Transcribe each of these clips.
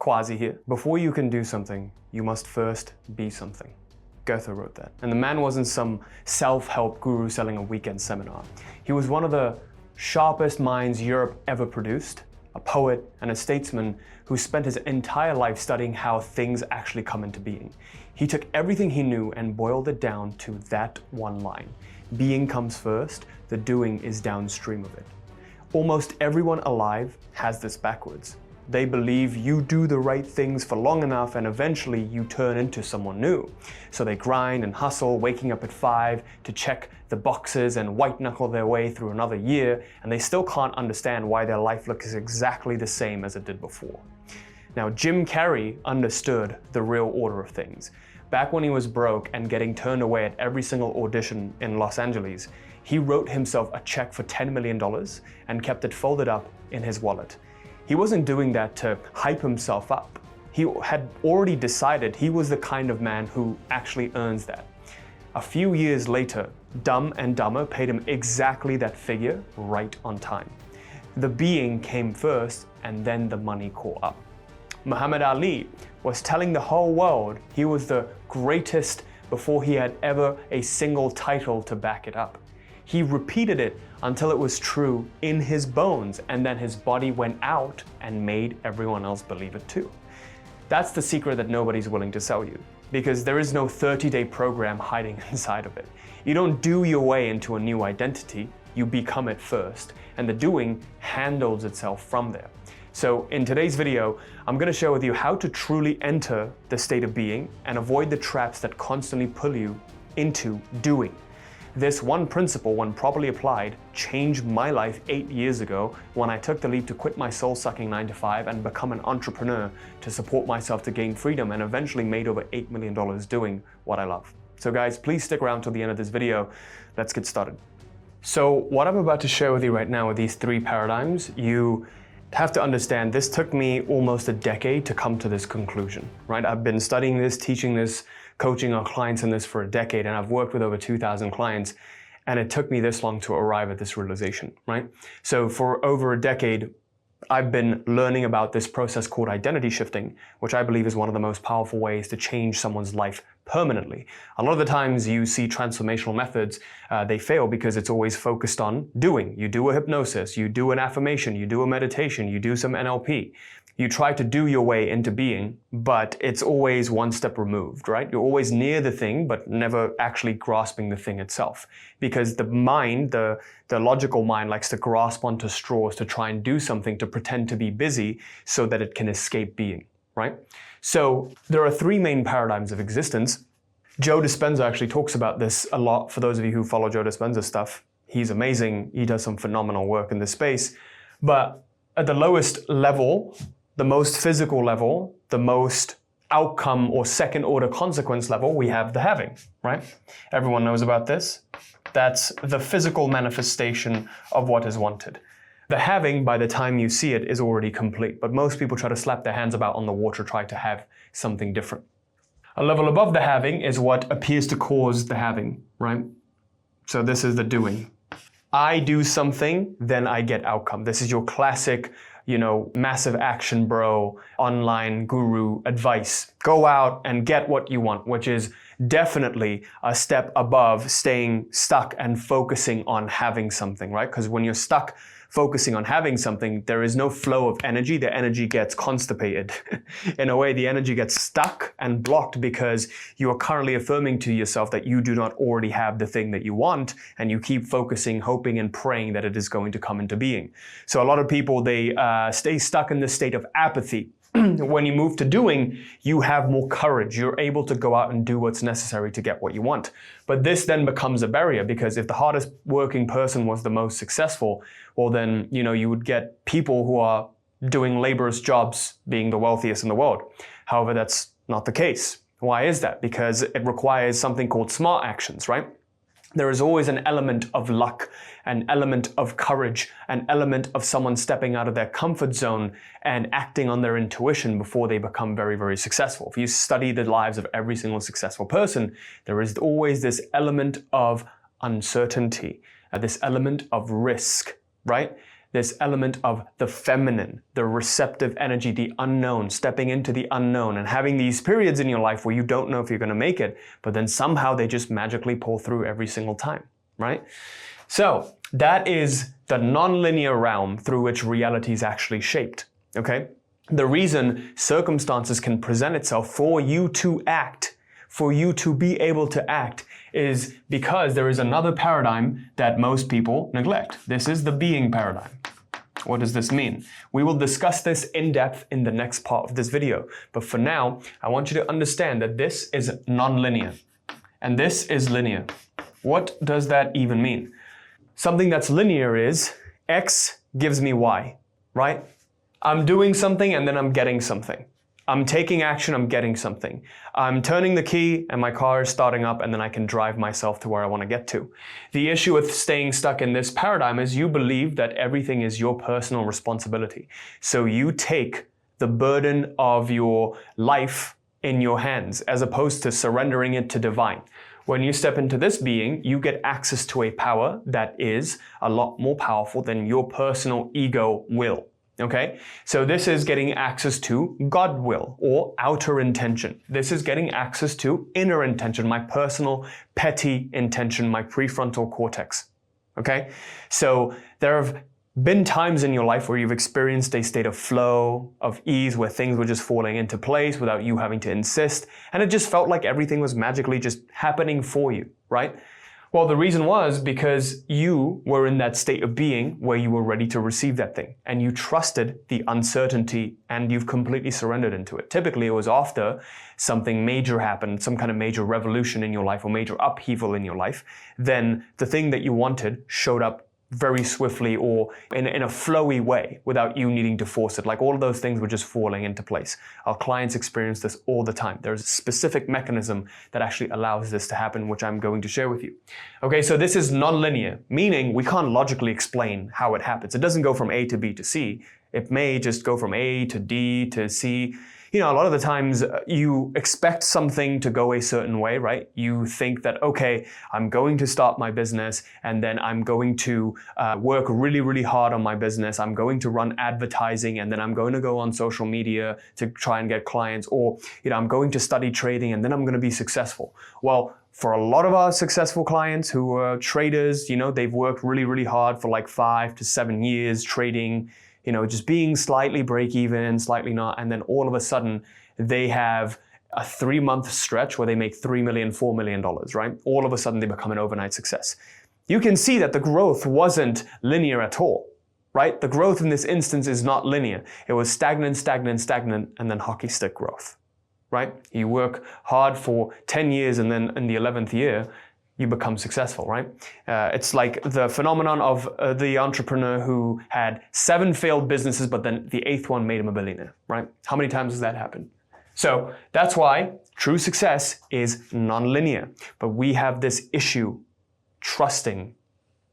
Quazi here. Before you can do something, you must first be something. Goethe wrote that. And the man wasn't some self-help guru selling a weekend seminar. He was one of the sharpest minds Europe ever produced, a poet and a statesman who spent his entire life studying how things actually come into being. He took everything he knew and boiled it down to that one line. Being comes first, the doing is downstream of it. Almost everyone alive has this backwards. They believe you do the right things for long enough and eventually you turn into someone new. So they grind and hustle, waking up at 5 to check the boxes and white knuckle their way through another year, and they still can't understand why their life looks exactly the same as it did before. Now, Jim Carrey understood the real order of things. Back when he was broke and getting turned away at every single audition in Los Angeles, he wrote himself a check for $10 million and kept it folded up in his wallet. He wasn't doing that to hype himself up. He had already decided he was the kind of man who actually earns that. A few years later, Dumb and Dumber paid him exactly that figure right on time. The being came first and then the money caught up. Muhammad Ali was telling the whole world he was the greatest before he had ever a single title to back it up. He repeated it until it was true in his bones, and then his body went out and made everyone else believe it too. That's the secret that nobody's willing to sell you, because there is no 30-day program hiding inside of it. You don't do your way into a new identity, you become it first, and the doing handles itself from there. So in today's video, I'm going to share with you how to truly enter the state of being and avoid the traps that constantly pull you into doing. This one principle, when properly applied, changed my life 8 years ago when I took the leap to quit my soul-sucking 9-to-5 and become an entrepreneur to support myself to gain freedom, and eventually made over $8 million doing what I love. So guys, please stick around till the end of this video. Let's get started. So what I'm about to share with you right now are these 3 paradigms. You have to understand, this took me almost a decade to come to this conclusion, right? I've been studying this, teaching this, coaching our clients in this for a decade, and I've worked with over 2,000 clients, and it took me this long to arrive at this realization, right? So for over a decade, I've been learning about this process called identity shifting, which I believe is one of the most powerful ways to change someone's life permanently. A lot of the times you see transformational methods, they fail because it's always focused on doing. You do a hypnosis, you do an affirmation, you do a meditation, you do some NLP. You try to do your way into being, but it's always one step removed, right? You're always near the thing, but never actually grasping the thing itself. Because the mind, the logical mind, likes to grasp onto straws to try and do something, to pretend to be busy so that it can escape being, right? So there are 3 main paradigms of existence. Joe Dispenza actually talks about this a lot. For those of you who follow Joe Dispenza's stuff, he's amazing. He does some phenomenal work in this space. But at the lowest level, the most physical level, the most outcome or second order consequence level, we have the having, right? Everyone knows about this. That's the physical manifestation of what is wanted. The having, by the time you see it, is already complete, but most people try to slap their hands about on the water, try to have something different. A level above the having is what appears to cause the having, right? So this is the doing. I do something, then I get outcome. This is your classic, massive action bro, online guru advice. Go out and get what you want, which is definitely a step above staying stuck and focusing on having something, right? Because when you're stuck focusing on having something, there is no flow of energy. The energy gets constipated. In a way, the energy gets stuck and blocked because you are currently affirming to yourself that you do not already have the thing that you want, and you keep focusing, hoping and praying that it is going to come into being. So a lot of people, they stay stuck in this state of apathy. When you move to doing, you have more courage. You're able to go out and do what's necessary to get what you want. But this then becomes a barrier, because if the hardest working person was the most successful, well then, you would get people who are doing laborious jobs being the wealthiest in the world. However, that's not the case. Why is that? Because it requires something called smart actions, right? There is always an element of luck, an element of courage, an element of someone stepping out of their comfort zone and acting on their intuition before they become very, very successful. If you study the lives of every single successful person, there is always this element of uncertainty, this element of risk, right? this element of the feminine, the receptive energy, the unknown, stepping into the unknown and having these periods in your life where you don't know if you're going to make it, but then somehow they just magically pull through every single time, right? So that is the nonlinear realm through which reality is actually shaped, okay? The reason circumstances can present itself for you to act, for you to be able to act, is because there is another paradigm that most people neglect. This is the being paradigm. What does this mean? We will discuss this in depth in the next part of this video. But for now, I want you to understand that this is nonlinear and this is linear. What does that even mean? Something that's linear is X gives me Y, right? I'm doing something and then I'm getting something. I'm taking action, I'm getting something. I'm turning the key and my car is starting up and then I can drive myself to where I want to get to. The issue with staying stuck in this paradigm is you believe that everything is your personal responsibility. So you take the burden of your life in your hands as opposed to surrendering it to divine. When you step into this being, you get access to a power that is a lot more powerful than your personal ego will. Okay, so this is getting access to God will or outer intention. This is getting access to inner intention, my personal petty intention, my prefrontal cortex. Okay, so there have been times in your life where you've experienced a state of flow, of ease, where things were just falling into place without you having to insist, and it just felt like everything was magically just happening for you, right? Well, the reason was because you were in that state of being where you were ready to receive that thing and you trusted the uncertainty and you've completely surrendered into it. Typically, it was after something major happened, some kind of major revolution in your life or major upheaval in your life, then the thing that you wanted showed up very swiftly or in a flowy way without you needing to force it. Like all of those things were just falling into place. Our clients experience this all the time. There's a specific mechanism that actually allows this to happen, which I'm going to share with you. Okay, so this is nonlinear, meaning we can't logically explain how it happens. It doesn't go from A to B to C. It may just go from A to D to C. You know, a lot of the times you expect something to go a certain way, right? You think that, okay, I'm going to start my business and then I'm going to work really, really hard on my business. I'm going to run advertising and then I'm going to go on social media to try and get clients, or, you know, I'm going to study trading and then I'm going to be successful. Well, for a lot of our successful clients who are traders, you know, they've worked really, really hard for like 5 to 7 years trading, you know, just being slightly break even, slightly not, and then all of a sudden they have a 3-month stretch where they make $3 million, $4 million, right? All of a sudden they become an overnight success. You can see that the growth wasn't linear at all, right? The growth in this instance is not linear. It was stagnant, stagnant, stagnant, and then hockey stick growth, right? You work hard for 10 years and then in the 11th year, you become successful, right? It's like the phenomenon of the entrepreneur who had 7 failed businesses, but then the 8th one made him a billionaire, right? How many times has that happened? So that's why true success is nonlinear. But we have this issue trusting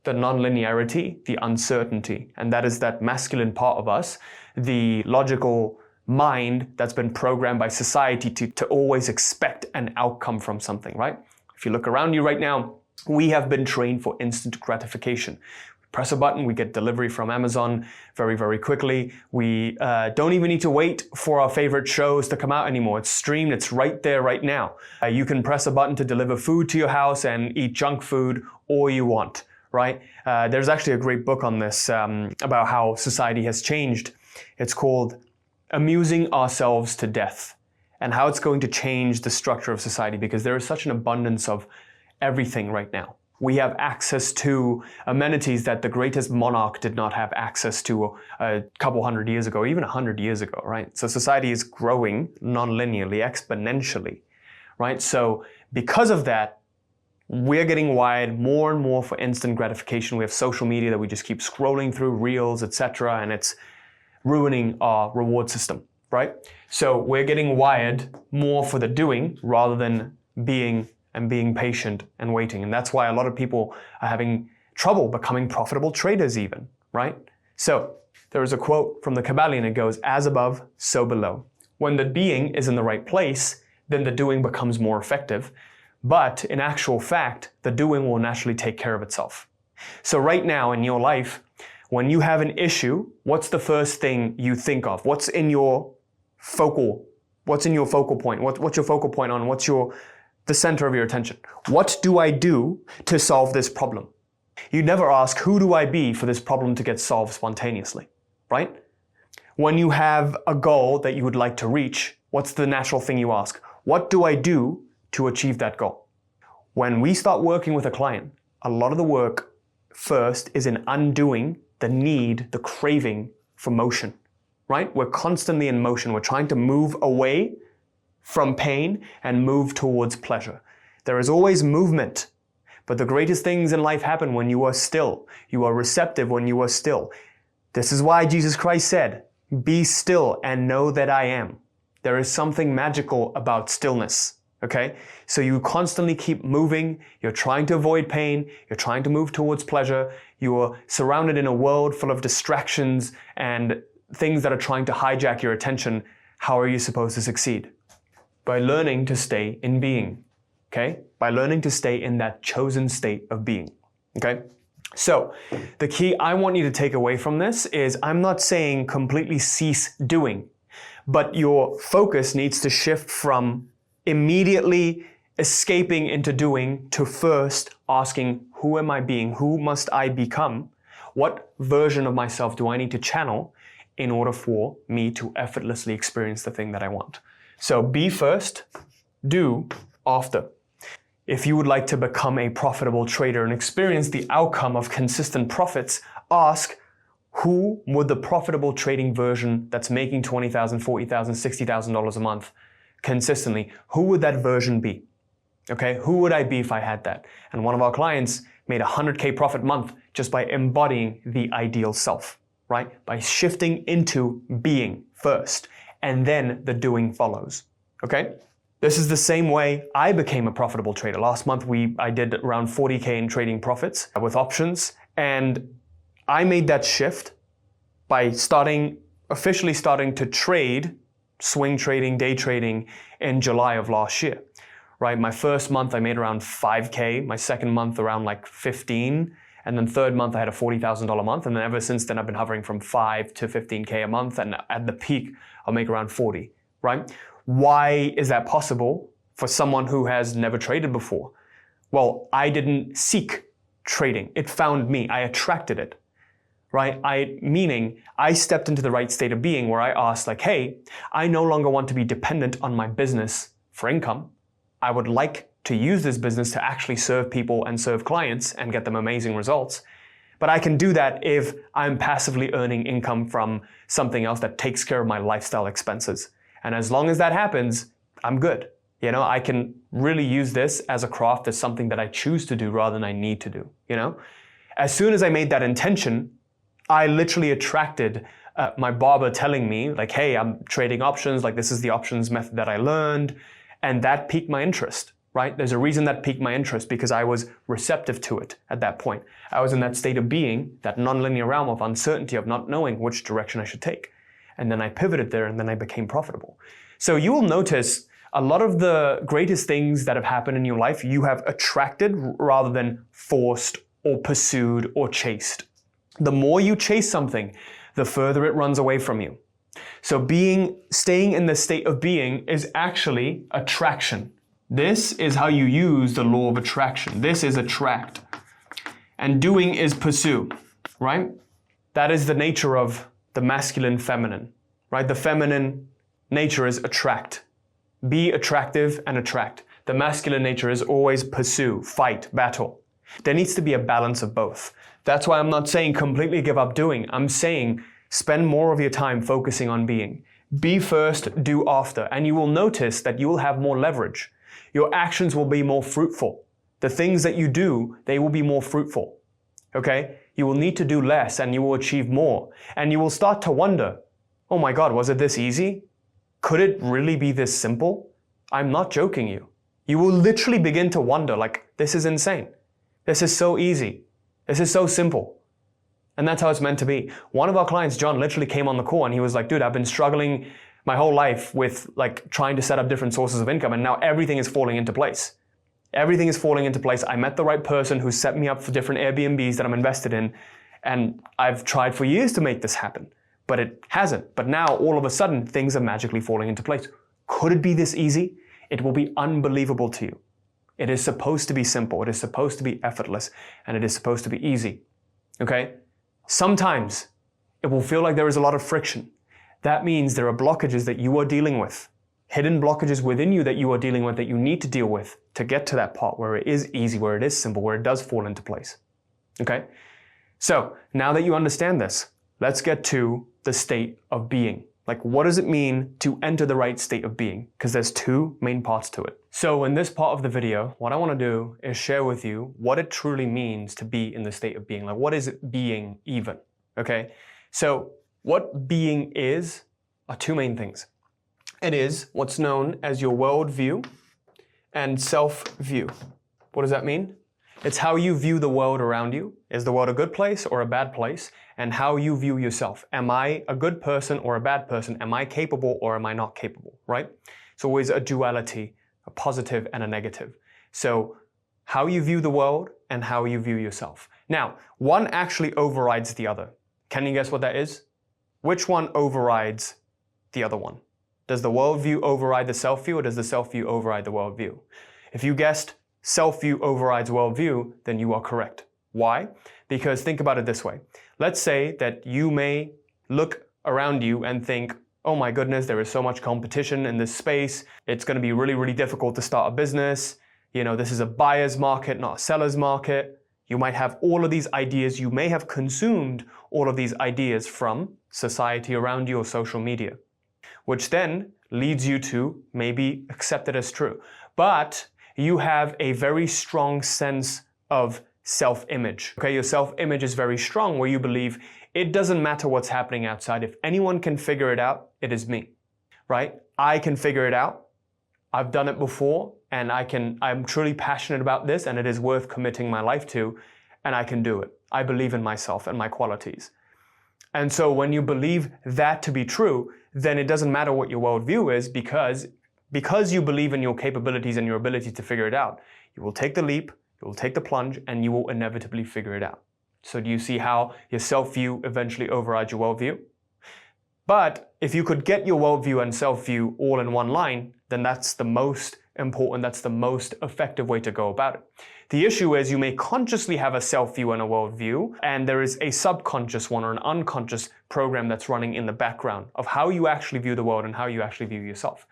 the nonlinearity, the uncertainty, and that is that masculine part of us, the logical mind that's been programmed by society to always expect an outcome from something, right? If you look around you right now, we have been trained for instant gratification. We press a button, we get delivery from Amazon very, very quickly. We don't even need to wait for our favorite shows to come out anymore. It's streamed, it's right there right now. You can press a button to deliver food to your house and eat junk food all you want, right? There's actually a great book on this about how society has changed. It's called Amusing Ourselves to Death, and how it's going to change the structure of society, because there is such an abundance of everything right now. We have access to amenities that the greatest monarch did not have access to a couple hundred years ago, even 100 years ago, right? So society is growing non-linearly, exponentially, right? So because of that, we're getting wired more and more for instant gratification. We have social media that we just keep scrolling through, reels, etc., and it's ruining our reward system, right? So we're getting wired more for the doing rather than being patient and waiting. And that's why a lot of people are having trouble becoming profitable traders even, right? So there is a quote from the Kabbalion. It goes, as above, so below. When the being is in the right place, then the doing becomes more effective. But in actual fact, the doing will naturally take care of itself. So right now in your life, When you have an issue, what's the first thing you think of? What's in your focal point? What's your focal point on? What's the center of your attention? What do I do to solve this problem? You never ask, who do I be for this problem to get solved spontaneously, right? When you have a goal that you would like to reach, what's the natural thing you ask? What do I do to achieve that goal? When we start working with a client, a lot of the work first is in undoing the need, the craving for motion, right? We're constantly in motion. We're trying to move away from pain and move towards pleasure. There is always movement, but the greatest things in life happen when you are still. You are receptive when you are still. This is why Jesus Christ said, "Be still and know that I am." There is something magical about stillness, okay? So you constantly keep moving. You're trying to avoid pain. You're trying to move towards pleasure. You're surrounded in a world full of distractions and things that are trying to hijack your attention. How are you supposed to succeed? By learning to stay in being, okay? By learning to stay in that chosen state of being, okay? So the key I want you to take away from this is I'm not saying completely cease doing, but your focus needs to shift from immediately escaping into doing to first asking, who am I being? Who must I become? What version of myself do I need to channel in order for me to effortlessly experience the thing that I want? So be first, do after. If you would like to become a profitable trader and experience the outcome of consistent profits, ask, who would the profitable trading version that's making $20,000, $40,000, $60,000 a month consistently, who would that version be? Okay, who would I be if I had that? And one of our clients made a 100K profit month just by embodying the ideal self, right? By shifting into being first, and then the doing follows, okay? This is the same way I became a profitable trader. Last month, I did around 40K in trading profits with options, and I made that shift by officially starting to trade, swing trading, day trading in July of last year, right? My first month, I made around 5K. My second month, around like 15. And then third month, I had a $40,000 month. And then ever since then, I've been hovering from 5 to 15K a month. And at the peak, I'll make around 40, right? Why is that possible for someone who has never traded before? Well, I didn't seek trading. It found me. I attracted it, right? Meaning I stepped into the right state of being where I asked like, hey, I no longer want to be dependent on my business for income. I would like to use this business to actually serve people and serve clients and get them amazing results. But I can do that if I'm passively earning income from something else that takes care of my lifestyle expenses. And as long as that happens, I'm good. You know, I can really use this as a craft, as something that I choose to do rather than I need to do, you know? As soon as I made that intention, I literally attracted my barber telling me like, hey, I'm trading options, like this is the options method that I learned. And that piqued my interest, right? There's a reason that piqued my interest, because I was receptive to it at that point. I was in that state of being, that nonlinear realm of uncertainty, of not knowing which direction I should take. And then I pivoted there, and then I became profitable. So you will notice a lot of the greatest things that have happened in your life, you have attracted rather than forced or pursued or chased. The more you chase something, the further it runs away from you. So staying in the state of being is actually attraction. This is how you use the law of attraction. This is attract. And doing is pursue, right? That is the nature of the masculine feminine, right? The feminine nature is attract. Be attractive and attract. The masculine nature is always pursue, fight, battle. There needs to be a balance of both. That's why I'm not saying completely give up doing. I'm saying spend more of your time focusing on being. Be first, do after, and you will notice that you will have more leverage. Your actions will be more fruitful. The things that you do, they will be more fruitful, okay? You will need to do less and you will achieve more. And you will start to wonder, oh my God, was it this easy? Could it really be this simple? I'm not joking you. You will literally begin to wonder, like, this is insane. This is so easy. This is so simple. And that's how it's meant to be. One of our clients, John, literally came on the call and he was like, dude, I've been struggling my whole life with like trying to set up different sources of income, and now everything is falling into place. Everything is falling into place. I met the right person who set me up for different Airbnbs that I'm invested in, And I've tried for years to make this happen, but it hasn't. But now all of a sudden things are magically falling into place. Could it be this easy? It will be unbelievable to you. It is supposed to be simple. It is supposed to be effortless, and it is supposed to be easy. Okay? Sometimes it will feel like there is a lot of friction. That means there are blockages that you are dealing with, hidden blockages within you that you are dealing with that you need to deal with to get to that part where it is easy, where it is simple, where it does fall into place. Okay? So now that you understand this, let's get to the state of being. Like, what does it mean to enter the right state of being? Because there's two main parts to it. So in this part of the video, what I want to do is share with you what it truly means to be in the state of being. Like, what is being even? Okay? So what being is are two main things. It is what's known as your worldview and self-view. What does that mean? It's how you view the world around you. Is the world a good place or a bad place? And how you view yourself. Am I a good person or a bad person? Am I capable or am I not capable, right? It's always a duality, a positive and a negative. So how you view the world and how you view yourself. Now, one actually overrides the other. Can you guess what that is? Which one overrides the other one? Does the worldview override the self-view, or does the self-view override the worldview? If you guessed self-view overrides worldview, then you are correct. Why? Because think about it this way. Let's say that you may look around you and think, oh my goodness, there is so much competition in this space. It's going to be really, really difficult to start a business. You know, this is a buyer's market, not a seller's market. You might have all of these ideas. You may have consumed all of these ideas from society around you or social media, which then leads you to maybe accept it as true. But you have a very strong sense of self-image. Okay, your self-image is very strong, where you believe it doesn't matter what's happening outside. If anyone can figure it out, it is me, right? I can figure it out. I've done it before, and I'm truly passionate about this, and it is worth committing my life to, and I can do it. I believe in myself and my qualities. And so when you believe that to be true, then it doesn't matter what your worldview is, because you believe in your capabilities and your ability to figure it out. You will take the leap, you will take the plunge, and you will inevitably figure it out. So do you see how your self-view eventually overrides your worldview? But if you could get your worldview and self-view all in one line, then that's the most important, that's the most effective way to go about it. The issue is you may consciously have a self-view and a worldview, and there is a subconscious one or an unconscious program that's running in the background of how you actually view the world and how you actually view yourself.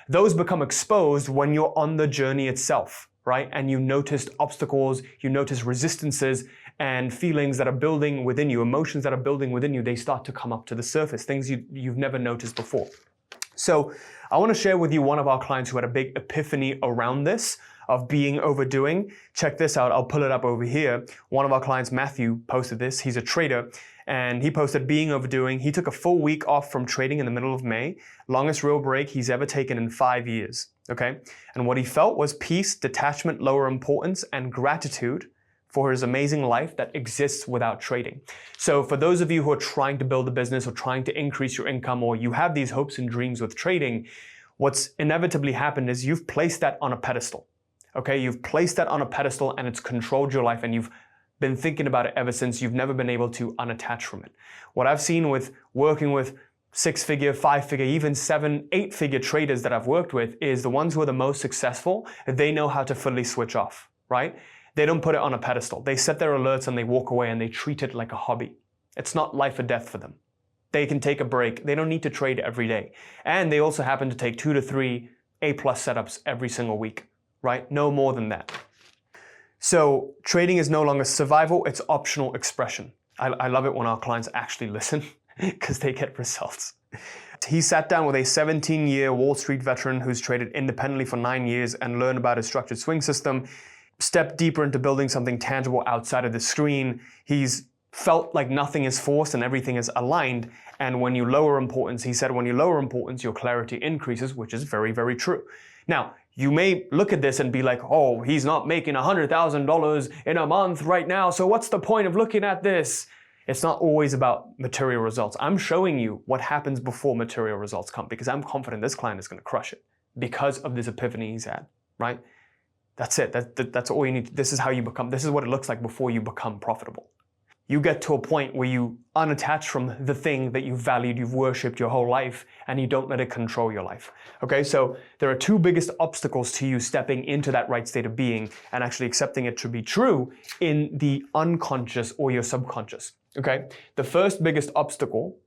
Those become exposed when you're on the journey itself, right? And you notice obstacles, you notice resistances and feelings that are building within you, emotions that are building within you, they start to come up to the surface, things you've never noticed before. So I want to share with you one of our clients who had a big epiphany around this, of being overdoing. Check this out, I'll pull it up over here. One of our clients, Matthew, posted this. He's a trader, and he posted being overdoing. He took a full week off from trading in the middle of May, longest real break he's ever taken in 5 years, okay? And what he felt was peace, detachment, lower importance, and gratitude for his amazing life that exists without trading. So for those of you who are trying to build a business or trying to increase your income, or you have these hopes and dreams with trading, what's inevitably happened is you've placed that on a pedestal. Okay, you've placed that on a pedestal and it's controlled your life, and you've been thinking about it ever since. You've never been able to unattach from it. What I've seen with working with 6-figure, 5-figure, even 7, 8-figure traders that I've worked with is the ones who are the most successful, they know how to fully switch off, right? They don't put it on a pedestal. They set their alerts and they walk away and they treat it like a hobby. It's not life or death for them. They can take a break. They don't need to trade every day. And they also happen to take 2 to 3 A+ setups every single week, right? No more than that. So trading is no longer survival, it's optional expression. I love it when our clients actually listen because they get results. He sat down with a 17-year Wall Street veteran who's traded independently for 9 years and learned about his structured swing system, stepped deeper into building something tangible outside of the screen. He's felt like nothing is forced and everything is aligned. And when you lower importance, he said, when you lower importance, your clarity increases, which is very, very true. Now, you may look at this and be like, oh, he's not making $100,000 in a month right now, so what's the point of looking at this? It's not always about material results. I'm showing you what happens before material results come, because I'm confident this client is going to crush it because of this epiphany he's had, right? That's it. That's all you need. This is how you become. This is what it looks like before you become profitable. you get to a point where you unattach from the thing that you've valued, you've worshipped your whole life, and you don't let it control your life. Okay, so there are two biggest obstacles to you stepping into that right state of being and actually accepting it to be true in the unconscious or your subconscious. Okay, the first biggest obstacle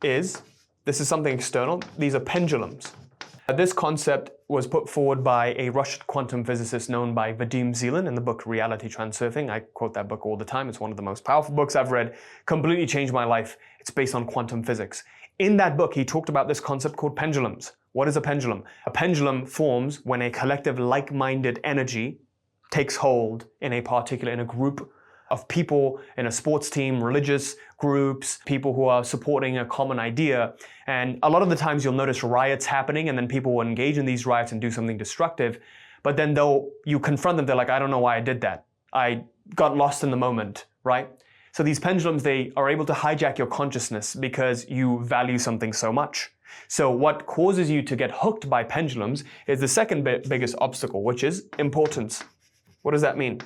is, this is something external, these are pendulums. This concept was put forward by a Russian quantum physicist known by Vadim Zeland in the book Reality Transurfing. I quote that book all the time. It's one of the most powerful books I've read. Completely changed my life. It's based on quantum physics. In that book, he talked about this concept called pendulums. What is a pendulum? A pendulum forms when a collective like-minded energy takes hold in a group of people, in a sports team, religious groups, people who are supporting a common idea. And a lot of the times you'll notice riots happening, and then people will engage in these riots and do something destructive. But then you confront them, they're like, I don't know why I did that. I got lost in the moment, right? So these pendulums, they are able to hijack your consciousness because you value something so much. So what causes you to get hooked by pendulums is the second biggest obstacle, which is importance. What does that mean?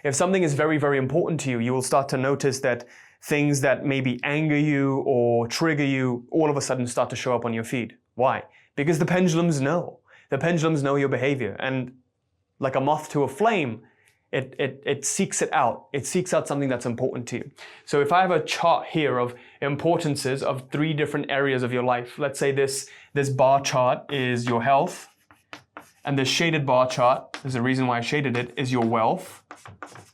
If something is very, very important to you, you will start to notice that things that maybe anger you or trigger you all of a sudden start to show up on your feed. Why? Because the pendulums know. The pendulums know your behavior. And like a moth to a flame, it seeks it out. It seeks out something that's important to you. So if I have a chart here of importances of 3 different areas of your life, let's say this bar chart is your health, and this shaded bar chart, there's a reason why I shaded it, is your wealth.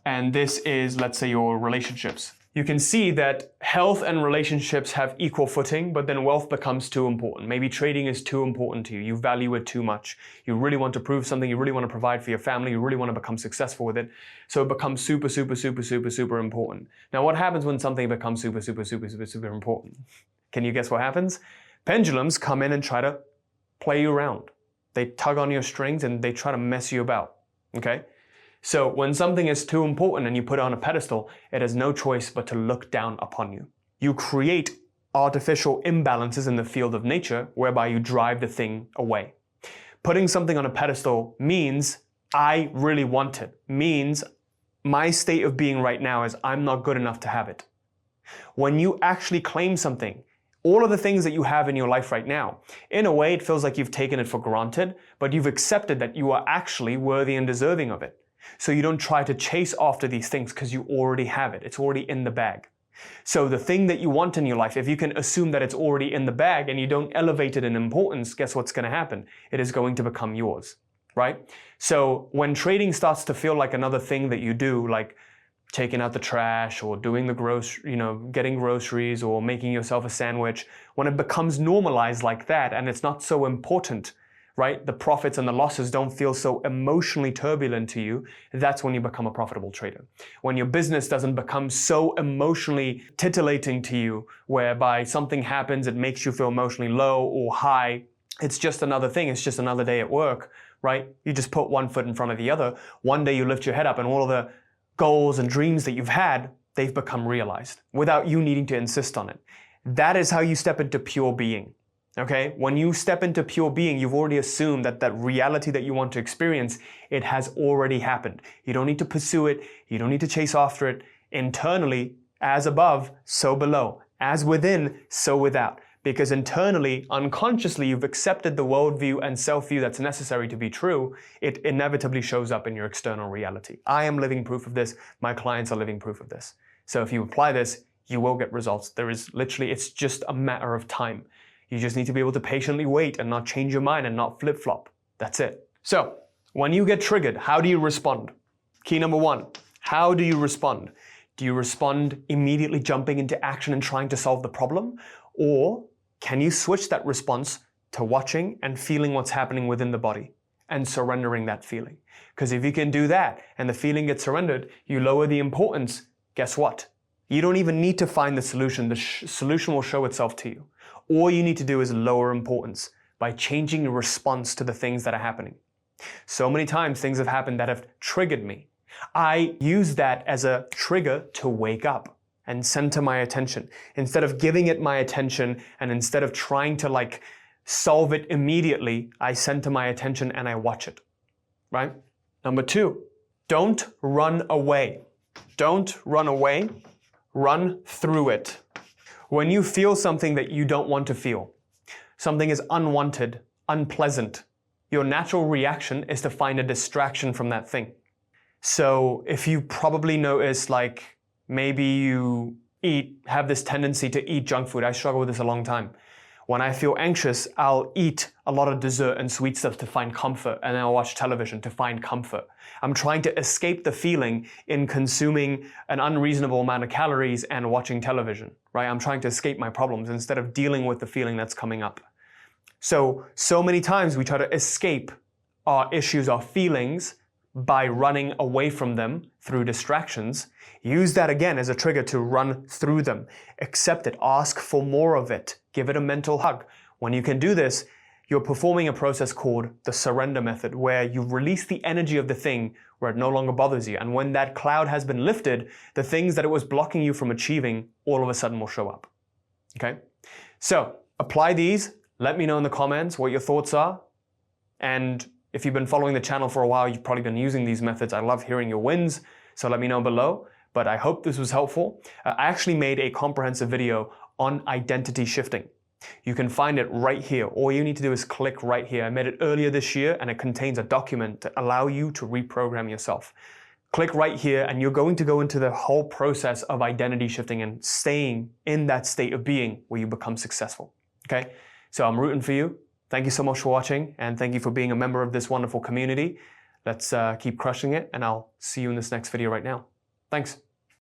And this is, let's say, your relationships. You can see that health and relationships have equal footing, but then wealth becomes too important. Maybe trading is too important to you. You value it too much. You really want to prove something. You really want to provide for your family. You really want to become successful with it. So it becomes super, super, super, super, super important. Now, what happens when something becomes super, super, super, super, super important? Can you guess what happens? Pendulums come in and try to play you around. They tug on your strings and they try to mess you about, okay? So when something is too important and you put it on a pedestal, it has no choice but to look down upon you. You create artificial imbalances in the field of nature whereby you drive the thing away. Putting something on a pedestal means I really want it, means my state of being right now is I'm not good enough to have it. When you actually claim something, all of the things that you have in your life right now, in a way it feels like you've taken it for granted, but you've accepted that you are actually worthy and deserving of it. So you don't try to chase after these things because you already have it. It's already in the bag. So the thing that you want in your life, if you can assume that it's already in the bag and you don't elevate it in importance, guess what's going to happen? It is going to become yours, right? So when trading starts to feel like another thing that you do, like taking out the trash or doing the getting groceries or making yourself a sandwich, when it becomes normalized like that and it's not so important, right? The profits and the losses don't feel so emotionally turbulent to you. That's when you become a profitable trader. When your business doesn't become so emotionally titillating to you, whereby something happens, it makes you feel emotionally low or high. It's just another thing. It's just another day at work, right? You just put one foot in front of the other. One day you lift your head up and all of the goals and dreams that you've had, they've become realized without you needing to insist on it. That is how you step into pure being. Okay, when you step into pure being, you've already assumed that that reality that you want to experience, it has already happened. You don't need to pursue it. You don't need to chase after it. Internally, as above, so below. As within, so without. Because internally, unconsciously, you've accepted the worldview and self-view that's necessary to be true. It inevitably shows up in your external reality. I am living proof of this. My clients are living proof of this. So if you apply this, you will get results. It's just a matter of time. You just need to be able to patiently wait and not change your mind and not flip-flop. That's it. So, when you get triggered, how do you respond? Key number 1, how do you respond? Do you respond immediately jumping into action and trying to solve the problem? Or can you switch that response to watching and feeling what's happening within the body and surrendering that feeling? Because if you can do that and the feeling gets surrendered, you lower the importance, guess what? You don't even need to find the solution. The solution will show itself to you. All you need to do is lower importance by changing your response to the things that are happening. So many times things have happened that have triggered me. I use that as a trigger to wake up and center my attention. Instead of giving it my attention and instead of trying to solve it immediately, I center my attention and I watch it, right? Number 2, don't run away. Don't run away Run through it. When you feel something that you don't want to feel, something is unwanted, unpleasant, your natural reaction is to find a distraction from that thing. So if you probably notice, like maybe you have this tendency to eat junk food. I struggle with this a long time. When I feel anxious, I'll eat a lot of dessert and sweet stuff to find comfort, and then I'll watch television to find comfort. I'm trying to escape the feeling in consuming an unreasonable amount of calories and watching television, right? I'm trying to escape my problems instead of dealing with the feeling that's coming up. So many times we try to escape our issues, our feelings, by running away from them through distractions. Use that again as a trigger to run through them. Accept it. Ask for more of it. Give it a mental hug. When you can do this, you're performing a process called the surrender method, where you release the energy of the thing where it no longer bothers you. And when that cloud has been lifted, the things that it was blocking you from achieving all of a sudden will show up. Okay? So apply these. Let me know in the comments what your thoughts are. And if you've been following the channel for a while, you've probably been using these methods. I love hearing your wins, so let me know below. But I hope this was helpful. I actually made a comprehensive video on identity shifting. You can find it right here. All you need to do is click right here. I made it earlier this year, and it contains a document to allow you to reprogram yourself. Click right here, and you're going to go into the whole process of identity shifting and staying in that state of being where you become successful. Okay? So I'm rooting for you. Thank you so much for watching, and thank you for being a member of this wonderful community. Let's keep crushing it, and I'll see you in this next video right now. Thanks.